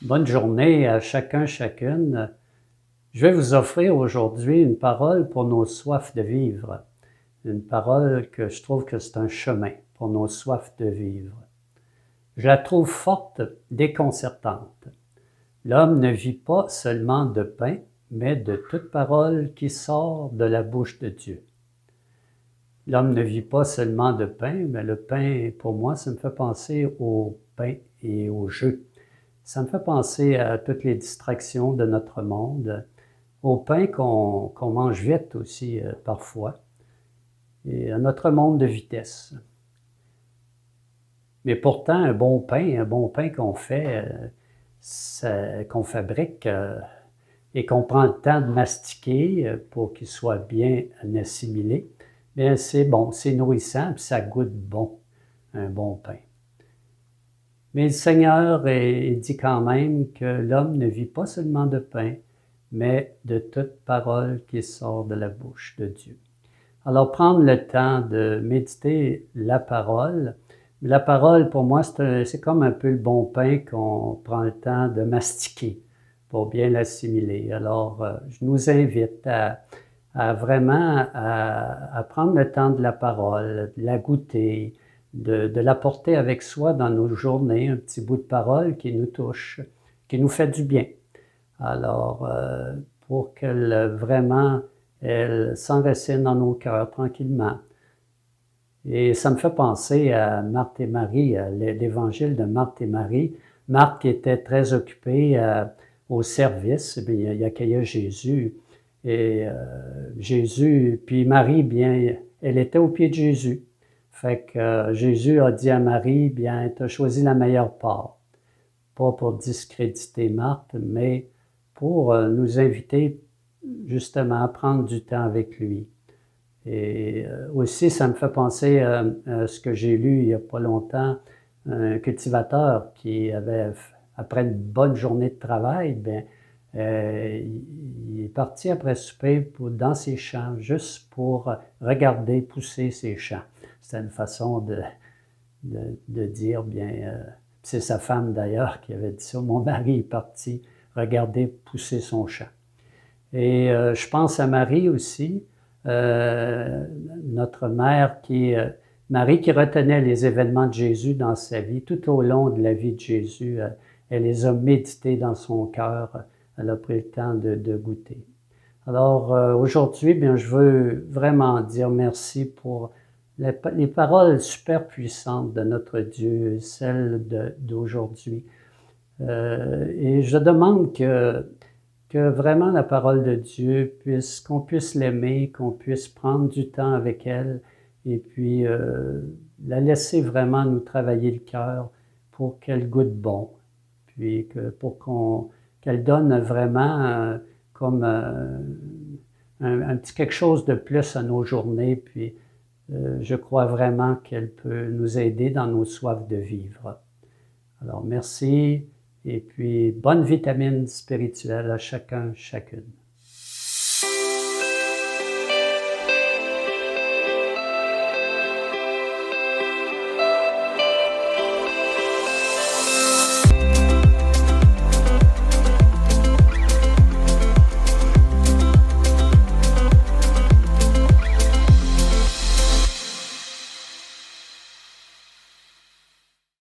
Bonne journée à chacun, chacune. Je vais vous offrir aujourd'hui une parole pour nos soifs de vivre. Une parole que je trouve que c'est un chemin pour nos soifs de vivre. Je la trouve forte, déconcertante. L'homme ne vit pas seulement de pain, mais de toute parole qui sort de la bouche de Dieu. L'homme ne vit pas seulement de pain, mais le pain, pour moi, ça me fait penser au pain et au jeu. Ça me fait penser à toutes les distractions de notre monde, au pain qu'on mange vite aussi parfois, et à notre monde de vitesse. Mais pourtant, un bon pain qu'on fait, qu'on fabrique et qu'on prend le temps de mastiquer pour qu'il soit bien assimilé, bien c'est bon, c'est nourrissant, puis ça goûte bon, un bon pain. Mais le Seigneur dit quand même que l'homme ne vit pas seulement de pain, mais de toute parole qui sort de la bouche de Dieu. Alors, prendre le temps de méditer la parole. La parole, pour moi, c'est comme un peu le bon pain qu'on prend le temps de mastiquer pour bien l'assimiler. Alors, je nous invite à vraiment à prendre le temps de la parole, de la goûter, de la porter avec soi dans nos journées, un petit bout de parole qui nous touche, qui nous fait du bien. Alors, pour qu'elle vraiment, elle s'enracine dans nos cœurs tranquillement. Et ça me fait penser à Marthe et Marie, à l'évangile de Marthe et Marie. Marthe qui était très occupée au service, bien, il accueillait Jésus. Et Jésus, puis Marie, bien, elle était au pied de Jésus. Fait que Jésus a dit à Marie, bien, tu as choisi la meilleure part. Pas pour discréditer Marthe, mais pour nous inviter justement à prendre du temps avec lui. Et aussi, ça me fait penser à ce que j'ai lu il n'y a pas longtemps, un cultivateur qui avait, après une bonne journée de travail, bien, il est parti après souper dans ses champs, juste pour regarder pousser ses champs. C'était une façon de dire, bien, c'est sa femme d'ailleurs qui avait dit ça, mon mari est parti regarder pousser son champ. Et je pense à Marie aussi, notre mère Marie qui retenait les événements de Jésus dans sa vie, tout au long de la vie de Jésus, elle les a médités dans son cœur, elle a pris le temps de goûter. Alors aujourd'hui, bien, je veux vraiment dire merci pour les paroles super puissantes de notre Dieu, celles d'aujourd'hui. Et je demande que vraiment la parole de Dieu qu'on puisse l'aimer, qu'on puisse prendre du temps avec elle et puis la laisser vraiment nous travailler le cœur pour qu'elle goûte bon, puis qu'elle donne vraiment comme un petit quelque chose de plus à nos journées, puis je crois vraiment qu'elle peut nous aider dans nos soifs de vivre. Alors merci. Et puis, bonne vitamine spirituelle à chacun, chacune.